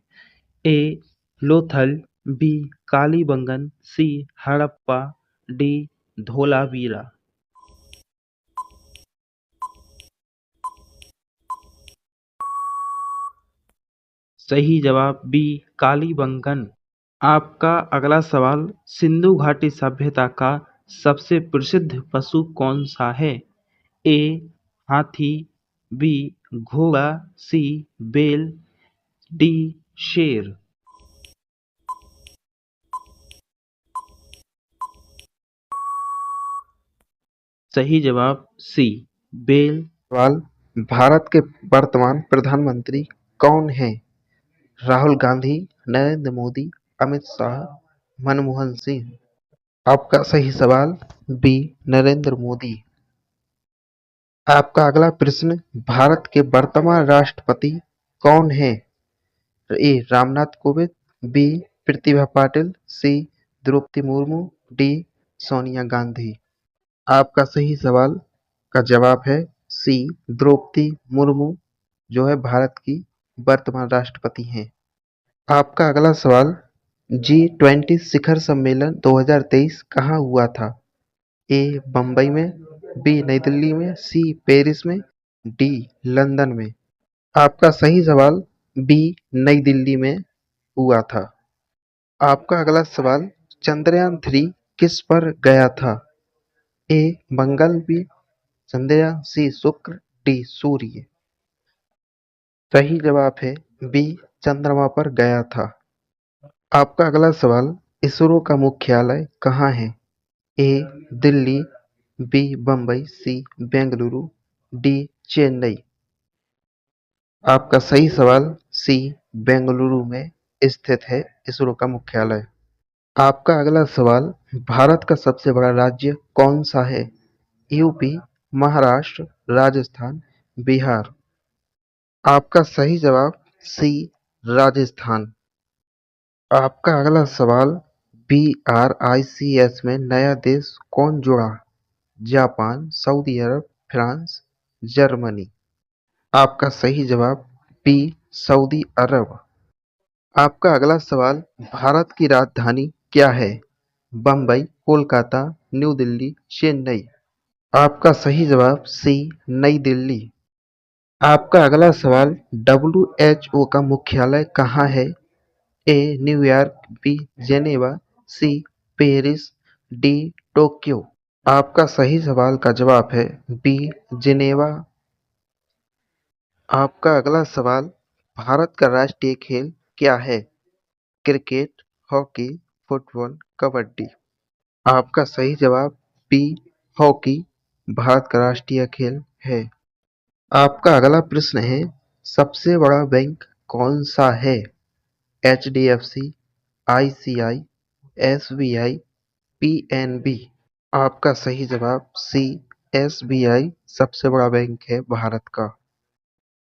ए लोथल, बी कालीबंगन, सी हड़प्पा, डी धोलावीरा। सही जवाब बी कालीबंगन। आपका अगला सवाल सिंधु घाटी सभ्यता का सबसे प्रसिद्ध पशु कौन सा है? ए हाथी, बी घोड़ा, सी बैल, डी शेर। सही जवाब सी बैल। सवाल, भारत के वर्तमान प्रधानमंत्री कौन हैं? राहुल गांधी, नरेंद्र मोदी, अमित शाह, मनमोहन सिंह। आपका सही सवाल बी नरेंद्र मोदी। आपका अगला प्रश्न, भारत के वर्तमान राष्ट्रपति कौन हैं? ए रामनाथ कोविंद, बी प्रतिभा पाटिल, सी द्रौपदी मुर्मू, डी सोनिया गांधी। आपका सही सवाल का जवाब है सी द्रौपदी मुर्मू, जो है भारत की वर्तमान राष्ट्रपति हैं। आपका अगला सवाल, G20 शिखर सम्मेलन 2023 कहाँ हुआ था? ए बम्बई में, बी नई दिल्ली में, सी पेरिस में, डी लंदन में। आपका सही सवाल बी नई दिल्ली में हुआ था। आपका अगला सवाल, चंद्रयान 3 किस पर गया था? ए मंगल, बी चंद्रयान, सी शुक्र, डी सूर्य। सही जवाब है बी चंद्रमा पर गया था। आपका अगला सवाल, इसरो का मुख्यालय कहाँ है? ए दिल्ली, बी बम्बई, सी बेंगलुरु, डी चेन्नई। आपका सही सवाल सी बेंगलुरु में स्थित है इसरो का मुख्यालय। आपका अगला सवाल, भारत का सबसे बड़ा राज्य कौन सा है? यूपी, महाराष्ट्र, राजस्थान, बिहार। आपका सही जवाब सी राजस्थान। आपका अगला सवाल, BRICS में नया देश कौन जुड़ा? जापान, सऊदी अरब, फ्रांस, जर्मनी। आपका सही जवाब बी सऊदी अरब। आपका अगला सवाल, भारत की राजधानी क्या है? बम्बई, कोलकाता, न्यू दिल्ली, चेन्नई। आपका सही जवाब सी नई दिल्ली। आपका अगला सवाल, WHO का मुख्यालय कहाँ है? A New York, B Geneva, C Paris, D Tokyo. आपका सही सवाल का जवाब है बी जिनेवा। आपका अगला सवाल, भारत का राष्ट्रीय खेल क्या है? Cricket, hockey, football, kabaddi. आपका सही जवाब बी हॉकी भारत का राष्ट्रीय खेल है। आपका अगला प्रश्न है, सबसे बड़ा बैंक कौन सा है? HDFC, ICI, SBI, PNB। आपका सही जवाब सी SBI सबसे बड़ा बैंक है भारत का।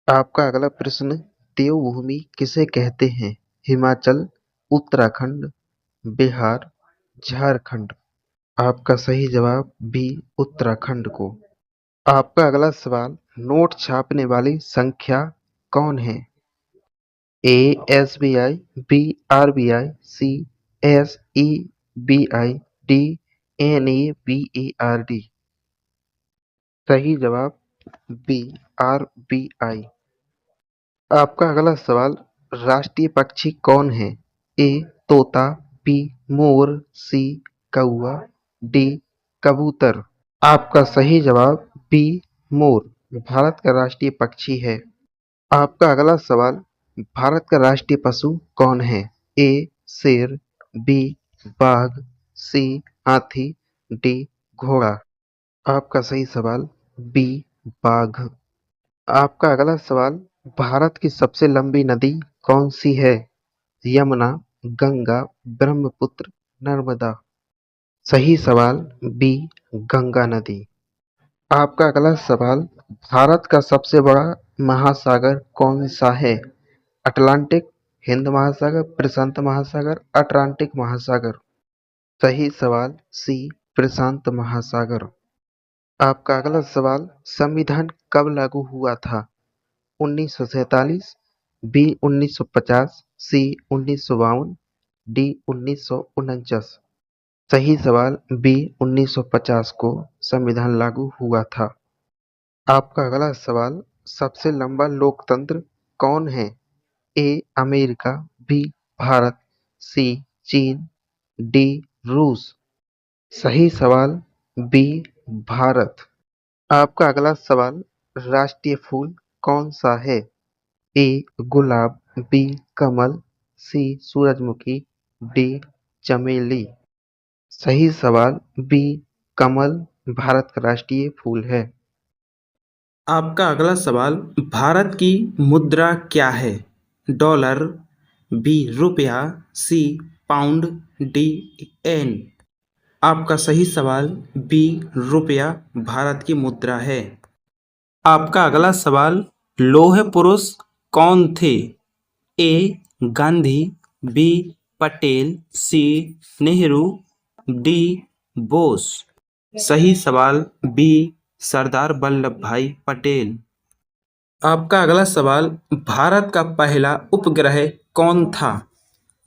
आपका अगला प्रश्न, देवभूमि किसे कहते हैं? हिमाचल, उत्तराखंड, बिहार, झारखंड। आपका सही जवाब बी उत्तराखंड को। आपका अगला सवाल, नोट छापने वाली संख्या कौन है? ए SBI, बी RBI, सी SEBI, डी NABARD। सही जवाब बी RBI। आपका अगला सवाल, राष्ट्रीय पक्षी कौन है? ए तोता, बी मोर, सी कौवा, डी कबूतर। आपका सही जवाब बी मोर भारत का राष्ट्रीय पक्षी है। आपका अगला सवाल, भारत का राष्ट्रीय पशु कौन है? ए शेर, बी बाघ, सी हाथी, डी घोड़ा। आपका सही सवाल बी बाघ। आपका अगला सवाल, भारत की सबसे लंबी नदी कौन सी है? यमुना, गंगा, ब्रह्मपुत्र, नर्मदा। सही सवाल बी गंगा नदी। आपका अगला सवाल, भारत का सबसे बड़ा महासागर कौन सा है? अटलांटिक, हिंद महासागर, प्रशांत महासागर, अटलांटिक महासागर। सही सवाल सी प्रशांत महासागर। आपका अगला सवाल, संविधान कब लागू हुआ था? 1947, बी 1950, सी 1952, डी 1949। सही सवाल बी 1950 को संविधान लागू हुआ था। आपका अगला सवाल, सबसे लंबा लोकतंत्र कौन है? ए अमेरिका, बी भारत, सी चीन, डी रूस। सही सवाल बी भारत। आपका अगला सवाल, राष्ट्रीय फूल कौन सा है? ए गुलाब, बी कमल, सी सूरजमुखी, डी चमेली। सही सवाल बी कमल भारत का राष्ट्रीय फूल है। आपका अगला सवाल, भारत की मुद्रा क्या है? डॉलर, बी रुपया, सी पाउंड, डी एन। आपका सही सवाल बी रुपया भारत की मुद्रा है। आपका अगला सवाल, लौह पुरुष कौन थे? ए गांधी, बी पटेल, सी नेहरू, डी बोस। सही सवाल बी सरदार वल्लभ भाई पटेल। आपका अगला सवाल, भारत का पहला उपग्रह कौन था?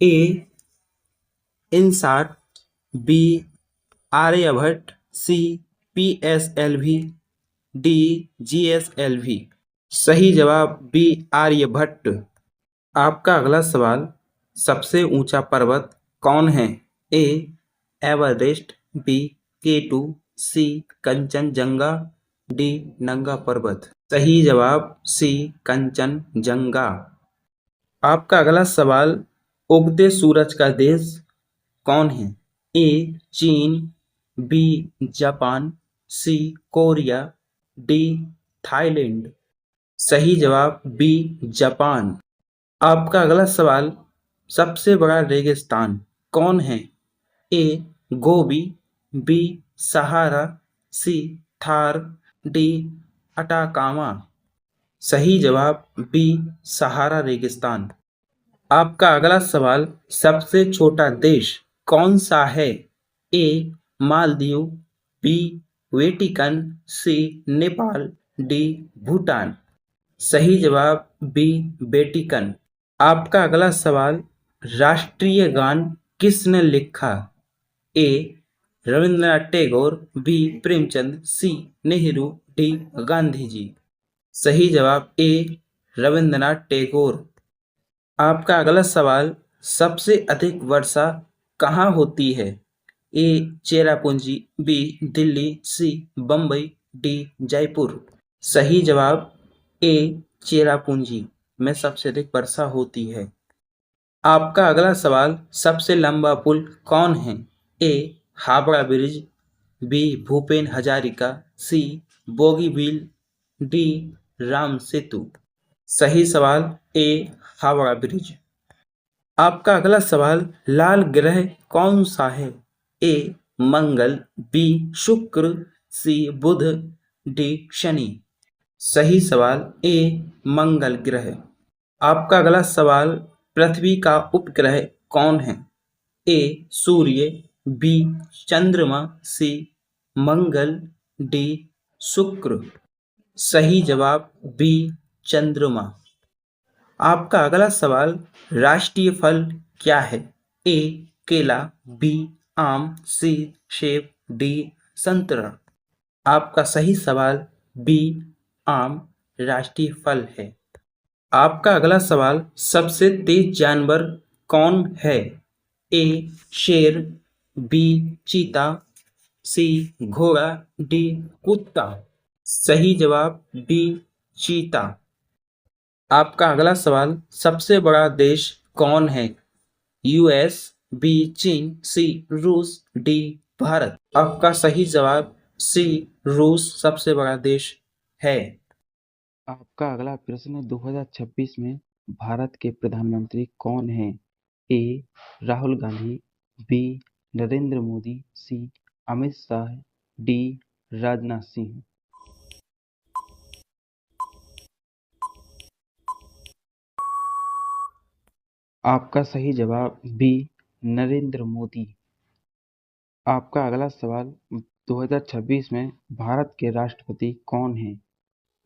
ए इनसाट, बी आर्यभट्ट, सी PSLV, डी GSLV। सही जवाब बी आर्यभट्ट। आपका अगला सवाल, सबसे ऊंचा पर्वत कौन है? ए एवरेस्ट, बी K2, सी कंचनजंगा, डी नंगा पर्वत। सही जवाब सी कंचनजंगा। आपका अगला सवाल, उगते सूरज का देश कौन है? ए चीन, बी जापान, सी कोरिया, डी थाईलैंड। सही जवाब बी जापान। आपका अगला सवाल, सबसे बड़ा रेगिस्तान कौन है? ए गोबी, बी सहारा, सी थार, डी अटाकामा। सही जवाब बी सहारा रेगिस्तान। आपका अगला सवाल, सबसे छोटा देश कौन सा है? ए मालदीव, बी वेटिकन, सी नेपाल, डी भूटान। सही जवाब बी बेटिकन। आपका अगला सवाल, राष्ट्रीय गान किसने लिखा? ए रविंद्रनाथ टैगोर, बी प्रेमचंद, सी नेहरू, डी गांधी जी। सही जवाब ए रविंद्रनाथ टैगोर। आपका अगला सवाल, सबसे अधिक वर्षा कहाँ होती है? ए चेरापूंजी, बी दिल्ली, सी बम्बई, डी जयपुर। सही जवाब ए चेरापूंजी में सबसे अधिक वर्षा होती है। आपका अगला सवाल, सबसे लंबा पुल कौन है? ए हावड़ा ब्रिज, बी भूपेन हजारिका, सी बोगीबील, डी राम सेतु। सही सवाल ए हावड़ा ब्रिज। आपका अगला सवाल, लाल ग्रह कौन सा है? ए मंगल, बी शुक्र, सी बुध, डी शनि। सही सवाल ए मंगल ग्रह। आपका अगला सवाल, पृथ्वी का उपग्रह कौन है? ए सूर्य, बी चंद्रमा, सी मंगल, डी शुक्र। सही जवाब बी चंद्रमा। आपका अगला सवाल, राष्ट्रीय फल क्या है? ए केला, बी आम, सी सेब, डी संतरा। आपका सही सवाल बी आम राष्ट्रीय फल है। आपका अगला सवाल, सबसे तेज जानवर कौन है? ए शेर, बी चीता, सी घोड़ा, डी कुत्ता। सही जवाब बी चीता। आपका अगला सवाल, सबसे बड़ा देश कौन है? यूएस, बी चीन, सी रूस, डी भारत। आपका सही जवाब सी रूस सबसे बड़ा देश है। आपका अगला प्रश्न, 2026 में भारत के प्रधानमंत्री कौन हैं? ए राहुल गांधी, बी नरेंद्र मोदी, सी अमित शाह, डी राजनाथ सिंह। आपका सही जवाब बी नरेंद्र मोदी। आपका अगला सवाल, 2026 में भारत के राष्ट्रपति कौन हैं?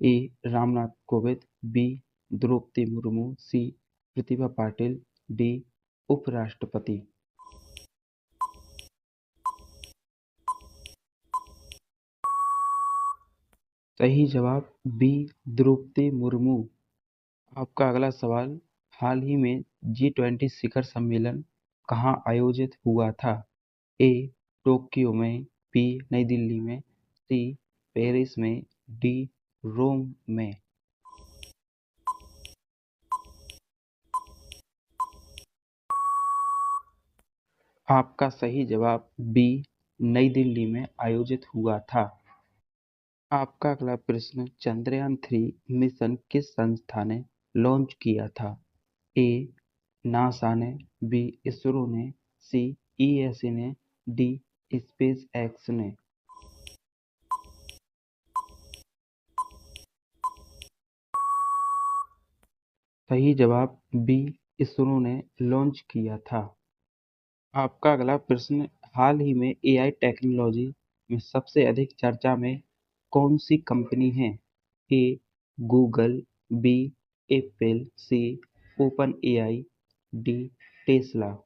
ए रामनाथ कोविंद, बी द्रौपदी मुर्मू, सी प्रतिभा पाटिल, डी उपराष्ट्रपति। सही जवाब बी द्रौपदी मुर्मू। आपका अगला सवाल, हाल ही में G20 शिखर सम्मेलन कहाँ आयोजित हुआ था? ए टोक्यो में, बी नई दिल्ली में, सी पेरिस में, डी रोम में। आपका सही जवाब बी नई दिल्ली में आयोजित हुआ था। आपका अगला प्रश्न, चंद्रयान-3 मिशन किस संस्था ने लॉन्च किया था? ए नासा ने, बी इसरो ने, सी ईएसए ने, डी स्पेस एक्स ने। सही जवाब बी इसरो ने लॉन्च किया था। आपका अगला प्रश्न, हाल ही में एआई टेक्नोलॉजी में सबसे अधिक चर्चा में कौन सी कंपनी है? ए गूगल, बी एप्पल, सी ओपन एआई, डी टेस्ला।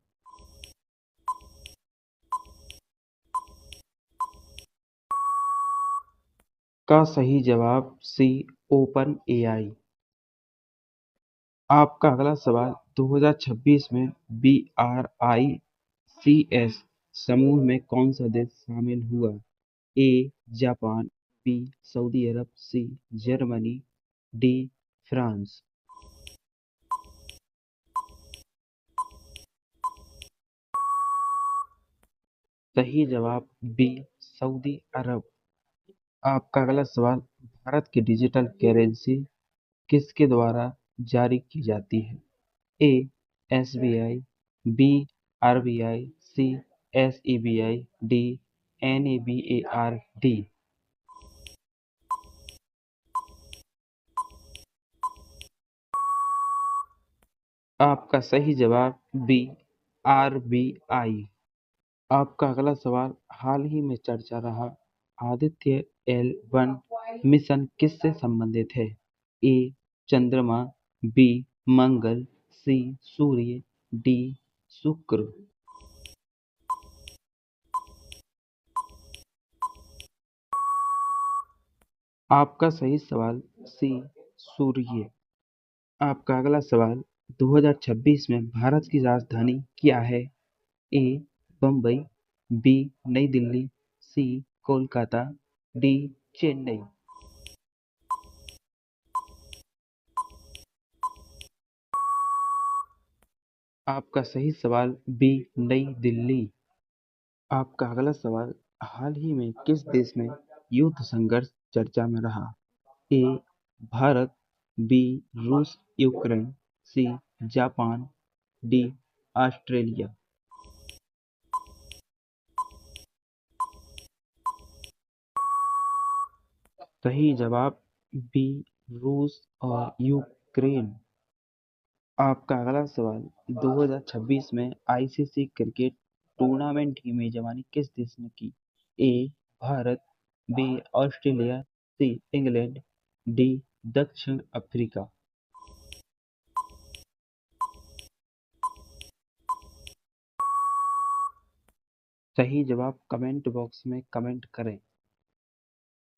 का सही जवाब सी ओपन एआई। आपका अगला सवाल, 2026 में BRICS समूह में कौन सा देश शामिल हुआ? ए जापान, बी सऊदी अरब, सी जर्मनी, डी फ्रांस। सही जवाब बी सऊदी अरब। आपका अगला सवाल, भारत की डिजिटल करेंसी किसके द्वारा जारी की जाती है? ए एसबीआई, बी आरबीआई, सी एसईबीआई, डी एनएबीएआरडी। आपका सही जवाब बी आरबीआई। आपका अगला सवाल, हाल ही में चर्चा रहा आदित्य L1 मिशन किससे संबंधित है? ए चंद्रमा, बी मंगल, सी सूर्य, डी शुक्र। आपका सही सवाल सी सूर्य। आपका अगला सवाल 2026 में भारत की राजधानी क्या है? ए बम्बई, बी नई दिल्ली, सी कोलकाता, डी चेन्नई। आपका सही सवाल बी नई दिल्ली। आपका अगला सवाल हाल ही में किस देश में युद्ध संघर्ष चर्चा में रहा? ए भारत, बी रूस Ukraine, C Japan, D Australia. सही जवाब बी रूस और यूक्रेन। आपका अगला सवाल 2026 में आईसीसी क्रिकेट टूर्नामेंट की मेजबानी किस देश ने की? A Bharat, B Australia, C England, D दक्षिण अफ्रीका। सही जवाब कमेंट बॉक्स में कमेंट करें।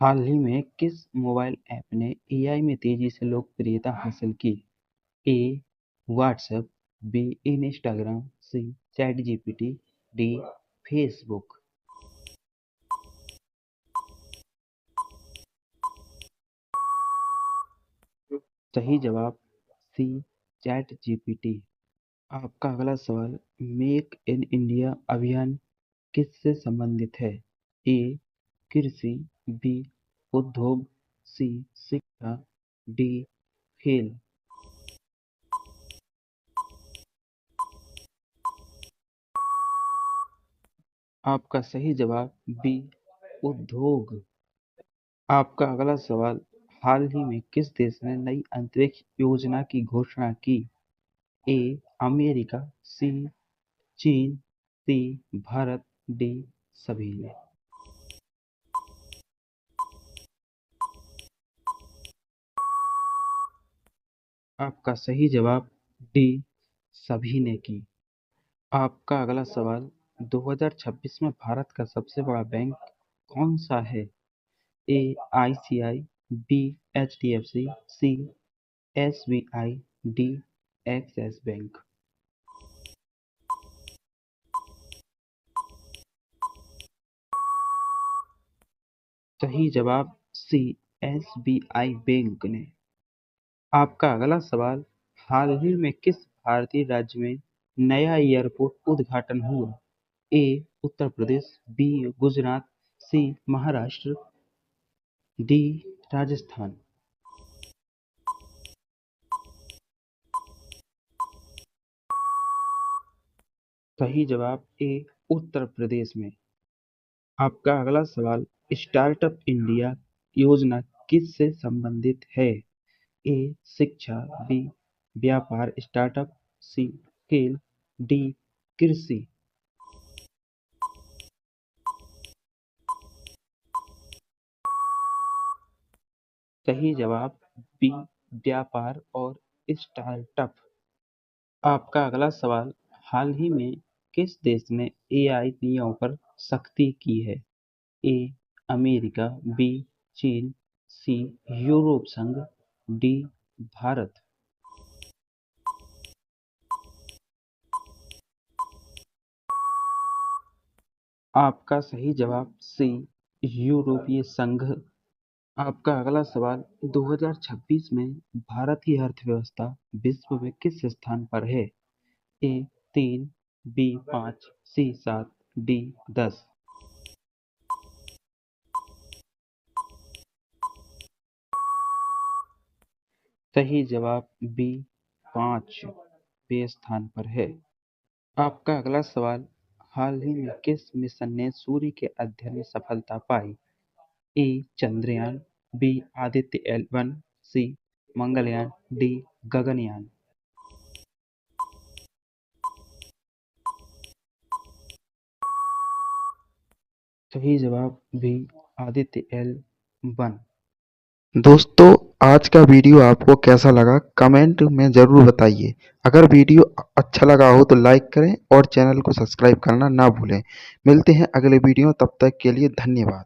हाल ही में किस मोबाइल ऐप ने एआई में तेजी से लोकप्रियता हासिल की? ए व्हाट्सएप, बी इंस्टाग्राम, सी चैट जीपीटी, डी फेसबुक। सही जवाब सी चैट जीपीटी। आपका अगला सवाल मेक इन इंडिया अभियान किससे संबंधित है? ए कृषि, बी उद्योग, सी शिक्षा, डी खेल। आपका सही जवाब बी उद्योग। आपका अगला सवाल हाल ही में किस देश ने नई अंतरिक्ष योजना की घोषणा की? ए अमेरिका, सी चीन, सी भारत, डी सभी ने। आपका सही जवाब डी सभी ने की। आपका अगला सवाल 2026 में भारत का सबसे बड़ा बैंक कौन सा है? ए आईसीआई, बी एचडीएफसी, सी एसबीआई, डी एक्सिस बैंक। सही जवाब सी एसबीआई बैंक ने। आपका अगला सवाल हाल ही में किस भारतीय राज्य में नया एयरपोर्ट उद्घाटन हुआ? ए उत्तर प्रदेश, बी गुजरात, सी महाराष्ट्र, डी राजस्थान। सही जवाब ए उत्तर प्रदेश में। आपका अगला सवाल स्टार्टअप इंडिया योजना किससे संबंधित है? ए शिक्षा, बी व्यापार स्टार्टअप, सी खेल, डी कृषि। सही जवाब बी व्यापार और स्टार्टअप। आपका अगला सवाल हाल ही में किस देश ने एआई नियमों पर सख्ती की है? ए अमेरिका, बी चीन, सी यूरोप संघ, डी भारत। आपका सही जवाब सी यूरोपीय संघ। आपका अगला सवाल 2026 में भारत की अर्थव्यवस्था विश्व में किस स्थान पर है? ए 3, बी 5, सी 7, डी 10। सही जवाब बी 5वें स्थान पर है। आपका अगला सवाल हाल ही में किस मिशन ने सूर्य के अध्ययन में सफलता पाई? ए चंद्रयान, बी आदित्य L1, सी मंगलयान, डी गगनयान। सही जवाब बी आदित्य L1। दोस्तों आज का वीडियो आपको कैसा लगा कमेंट में ज़रूर बताइए। अगर वीडियो अच्छा लगा हो तो लाइक करें और चैनल को सब्सक्राइब करना ना भूलें। मिलते हैं अगले वीडियो, तब तक के लिए धन्यवाद।